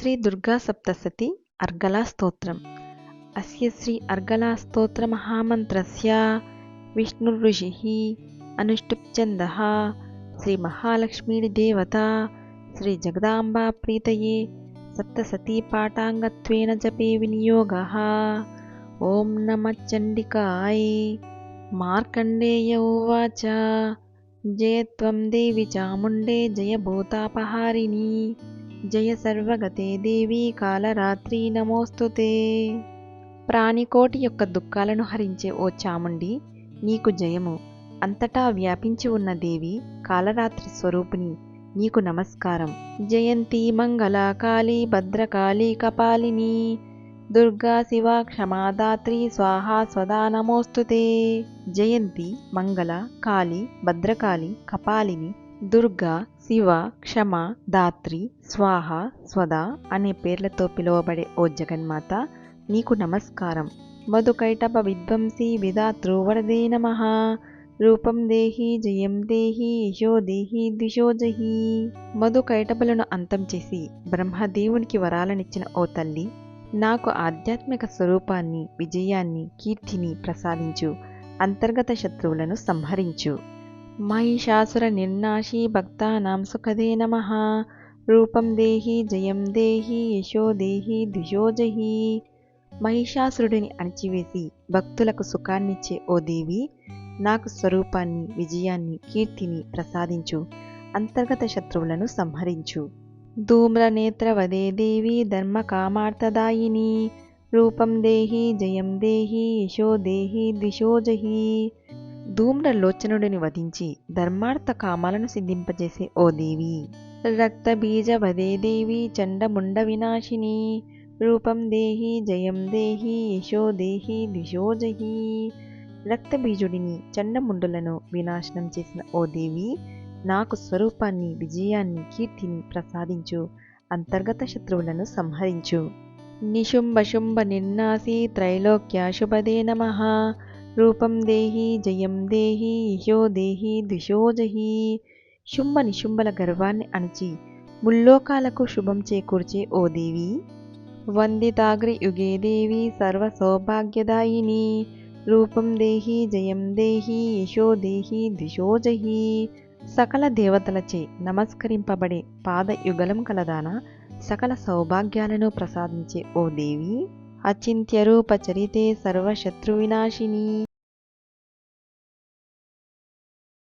శ్రీ దుర్గా సప్తశతి అర్గళా స్తోత్రం. అస్య శ్రీ అర్గళా స్తోత్ర మహామంత్రస్య విష్ణుర్ఋషిః అనుష్టుప్ ఛందః శ్రీ మహాలక్ష్మీ దేవత శ్రీ జగదాంబా ప్రీతయే సప్తశతీ పాఠాంగత్వేన జపే వినియోగః. ఓం నమః చండికాయ. మార్కండేయ ఉవాచ జయ త్వం దేవి చాముండే జయ భూతాపహారిణి జయ సర్వగతే దేవి కాలరాత్రి నమోస్తుతే. ప్రాణికోటి యొక్క దుఃఖాలను హరించే ఓ చాముండి, నీకు జయము. అంతటా వ్యాపించి ఉన్న దేవి కాలరాత్రి స్వరూపిణి, నీకు నమస్కారం. జయంతి మంగళ కాళీ భద్రకాళీ కపాలిని దుర్గా శివ క్షమాదాత్రి స్వాహా స్వదా నమోస్తుతే. జయంతి మంగళ కాళీ భద్రకాళి కపాలిని దుర్గా శివ క్షమ దాత్రి స్వాహ స్వదా అనే పేర్లతో పిలువబడే ఓ జగన్మాత, నీకు నమస్కారం. మధుకైటభ విధ్వంసి విధాతృ వరదే నమః. రూపం దేహి జయం దేహి యశో దేహి ద్విషో జహి. మధుకైటభులను అంతం చేసి బ్రహ్మదేవునికి వరాలనిచ్చిన ఓ తల్లి, నాకు ఆధ్యాత్మిక స్వరూపాన్ని, విజయాన్ని, కీర్తిని ప్రసాదించు. అంతర్గత శత్రువులను సంహరించు. మహిషాసుర నిర్నాశి భక్తానాం సుఖదే నమః. రూపం దేహి జయం దేహి యశో దేహి ద్విషో జహి. మహిషాసురుడిని అణిచివేసి భక్తులకు సుఖాన్నిచ్చే ఓ దేవి, నాకు స్వరూపాన్ని, విజయాన్ని, కీర్తిని ప్రసాదించు. అంతర్గత శత్రువులను సంహరించు. ధూమ్రనేత్రవదే దేవి ధర్మకామార్థదాయిని రూపం దేహి జయం దేహి యశో దేహి ద్విషో జహి. ధూమ్రలోచనుడిని వధించి ధర్మార్థ కామాలను సిద్ధింపజేసే ఓ దేవి. రక్తబీజవదే దేవి చండముండ వినాశిని రూపం దేహి జయం దేహి యశో దేహి ద్విషో జహి. రక్తబీజుడిని చండముండులను వినాశనం చేసిన ఓ దేవి, నాకు స్వరూపాన్ని, విజయాన్ని, కీర్తిని ప్రసాదించు. అంతర్గత శత్రువులను సంహరించు. నిశుంభ శుంభ నిర్నాసి త్రైలోక్యాశుభదే నమః. రూపం దేహి జయం దేహి యశో దేహి ద్విషో జహి. శుంభ నిశుంభల గర్వాన్ని అణచి ముల్లోకాలకు శుభం చేకూర్చే ఓ దేవి. వందితాగ్రి యుగే దేవి సర్వ సౌభాగ్యదాయిని రూపం దేహి జయం దేహి యశో దేహి ద్విషో జహి. సకల దేవతలచే నమస్కరింపబడే పాదయుగలం కలదాన సకల సౌభాగ్యాలను ప్రసాదించే ఓ దేవి. అచింత్య రూప చరితే సర్వశత్రు వినాశిని